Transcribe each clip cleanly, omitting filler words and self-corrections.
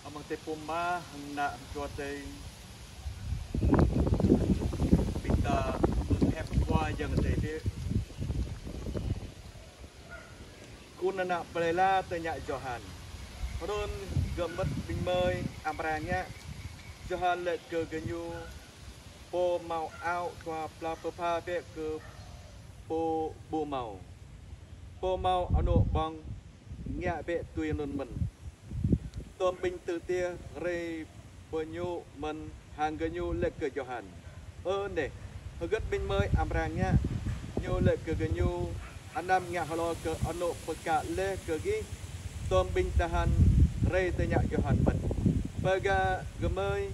amang te puma na cho te bita hep qua yang te đi kun na plela te nya Johan ron gemet bing mơi amranya Johan le ke genyu po mau ao qua pla pa pe ke po bu mau anu bang nya be tui nun mình tôm binh từ tia rei penyu men hanggenyu le ke Johan nè hớt binh mới amranya nyu le ke genyu anam nya halo ke anu peka le ke gi tôm binh tahan rei te nya Johan mình baga gemoi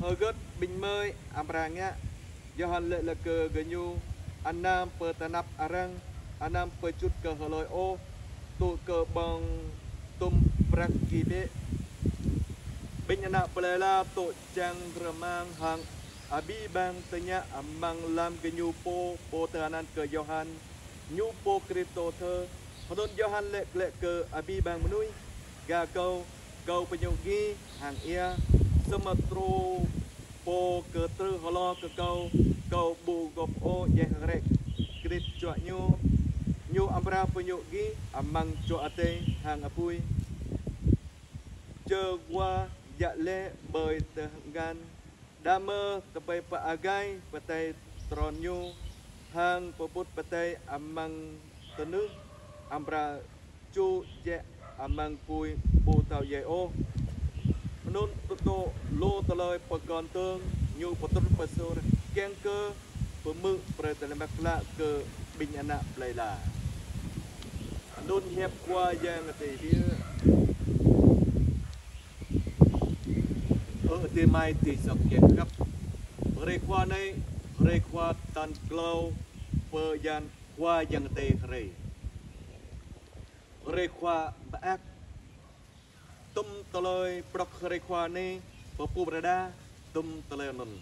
hớt binh mới amranya Johan le ke genyu anam petanap arang anam pecut ke haloi o tu ke bang tum prak kibe binh anak pelela tu jang remang hang abi bang tenya amang lam ke nyupo po teranan ke Johan nyupo kripto thơ hodon Johan le ke abi bang menui ga kau penyogi hang ia semetro po ke tru holo ke kau bu gop o je rek krip chua nyu amra penyogi amang chua ate hang apui chờ qua dạ lê bơi từ gan đa mơ tập bay pa agai patay tron nyu hang poput patay amang tenu ambra chu je amang pui bu tao ye o nun to lo taloi pagon tương nyu potut pasur keng cơ pemự pretelmakla ke binh anak playla nun hiệp qua yang te dia ti mai ti sok ken kap rekwa nei rekwa tan glow per yan qua yang te khre rekwa baak tum toloi prok rekwa nei popu brada tum talenon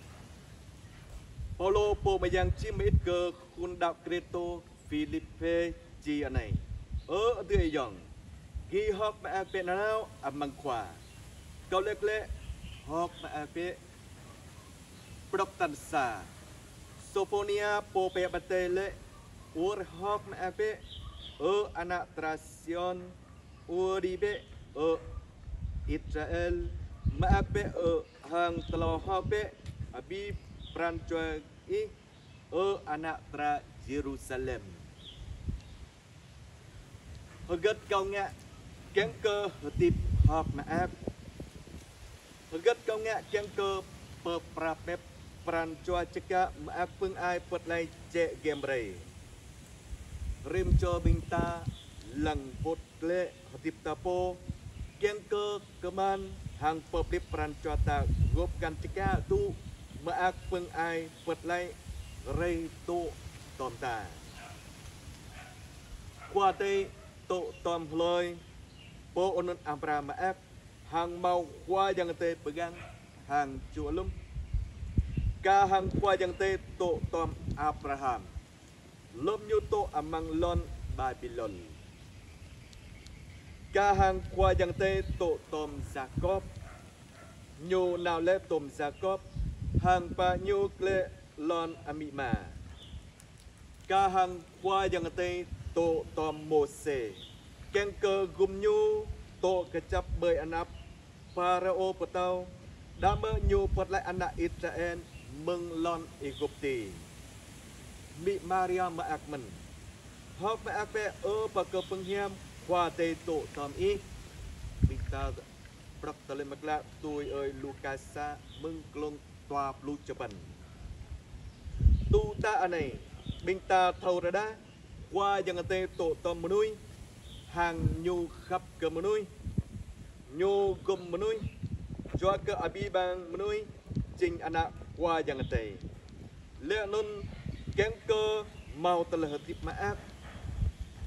polo po mayang chim ít cơ kun đạo kreto philippe chi anai tu yong gi hok baak pe nao amang kwa kau lek hok maape proktansa sofonia pope batele ur hok maape anak trasion uribe Israel maape hang telo hope abi prancoy anak tra Jerusalem hogat kau ngak keng ke tip hok maap Hớt kau ngạ keng cơ per prapep pran choa cheka maak pung ai put lai che gembre rim cho binta lang pot le hatip tapo keng cơ keman hang pep pran choa ta gop kan cheka tu maak pung ai put lai rei tu tom ta qua tây tu tom loi po onon ambra maak hang mau qua yang te pegang hang chualum ka hang qua yang te to tom Abraham lom nyu to amang lon Babylon ka hang qua yang te to tom Jacob nyu nào le tom Jacob hang pa nyu kle lon Amima ka hang qua yang te to tom Mose keng cơ gum nyu to kecap bơi anap Parao petau dama nyu pot lai anak Israel meng lon Egypti mi Maria maakmen hok maakpe pake penghiam qua te to tom bita prok tale makla tui ơi Lukasa meng klong toa plu Japan tu ta anai bita thau rada qua yang te to tom menui hang nyu khắp ke menui nyu gum menui jua ke abi bang menui jing anak qua yang te le nun keng ke mau telah tip maaf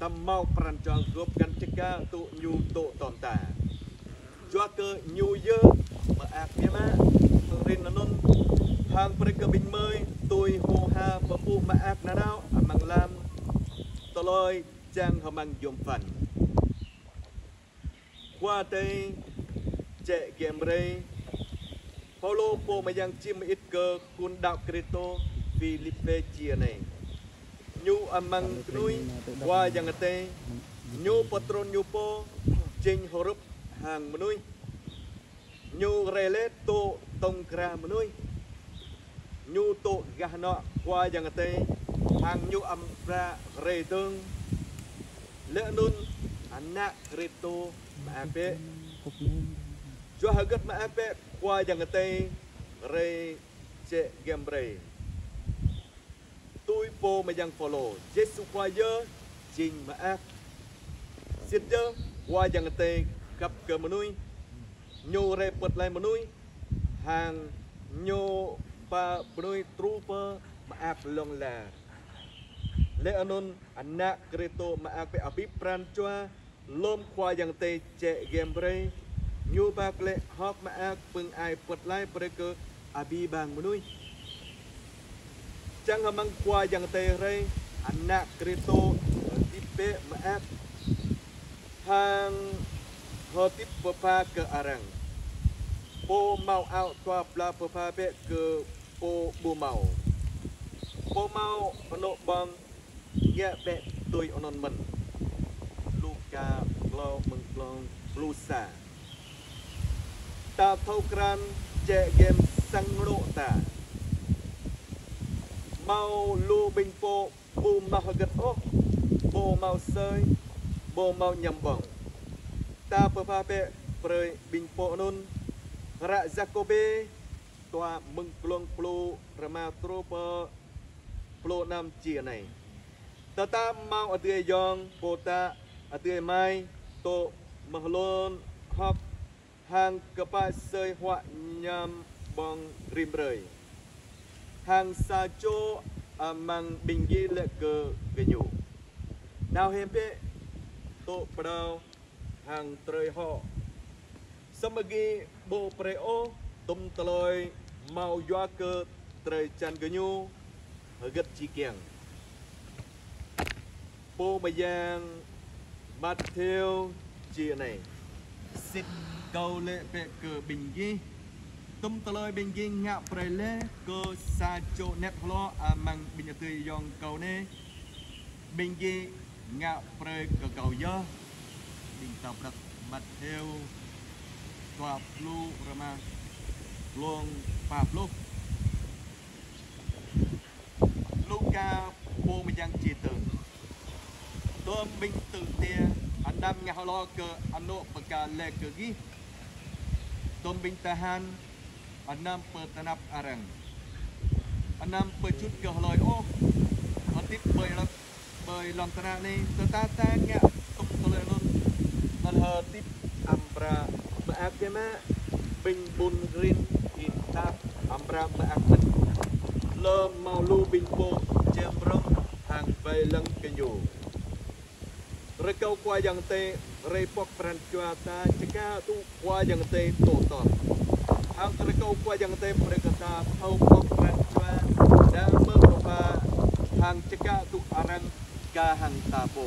tam mau perancang gop kan ceka tu nyu to tom ta jua ke nyu ye maaf ya ma rin nun hang mereka bin mơi tôi hô ha papu maaf nanau amang lam toloi chang hamang yom fan qua đây chạy game ray Paulo po mà yang chim ít cơ kun đạo Cristo Philippe chia này nhu amang nuôi qua yang tê nhu patron nhu po chinh horup hàng nuôi nhu rele to tông kra nuôi nhu to gah nọ qua yang tê hàng nhu am ra rê tương lệ nun anak Cristo mà pe cho hagat mà pe qua yang tê rê che gembre tôi po mà yang follow Jesus qua giờ chinh mà ác xin giờ qua yang tê gặp cơ mà nuôi nhô rê bật lại mà nuôi hàng nhô pa nuôi trooper mà ác long là lệ anon anak Cristo mà ác pe abipran cho lom qua yang tê che gembre nhu bạc lệ họp mà ác pưng ai bật lại bờ cơ abi bang mà nuôi chẳng hamang qua yang tê rê anak Cristo tipe mà ác hàng họ tiếp pha ke arang po mau out tua pla pha be ke po bu mau ono bang ya be tui onon men Luka glo meng glong lusa ta thâu kran che game sang ro ta mau lu binh po bu mau gật ốc po mau sơi po mau nhầm bỏng ta pha be prei binh po nun ra Jacobe tua mừng plong plu rama tropa plu nam chia này ta mau ở tươi yong po ta ở tươi mai to mahlon hop hàng kepa sơi hoa nham bong rim rơi hàng sa cho mang bình ghi lệ cơ về nhủ nào hem pe to prao hàng trời họ samagi bo preo tum toloi mau doa ke trời chan genyu gật chi kieng po bayang Matthew chia này xịt câu lệ pe cơ bình ghi tum toloi bình ghi ngạ prele cơ sa cho net lo mang bình tươi yong câu ne bình ghi ngạ pre cơ cầu yo bình tập đặt Matthew tua plu rama long pa plu Luka po mà yang chi tử tôm binh tự tia anh đam ngao lo cơ anh nộ bậc cả lệ cơ ghi tôm binh tahan anh nam per tanap arang anh nam per chút cơ loi ô anh tiếp bơi lòng tana này ta nghe tôm toloi luôn anh hờ tiếp ambra mà cái má binh bun green in ta ambra mà mình lơ mau lu binh po chem rong hàng về lăng cái dù rồi câu qua dòng tê rồi bọc pran cho ta cheka tu qua dòng tê tổ tọt hàng rồi câu qua dòng tê rồi ta thâu bọc pran cho đang mơ qua hàng cheka tu arang ca hàng ta po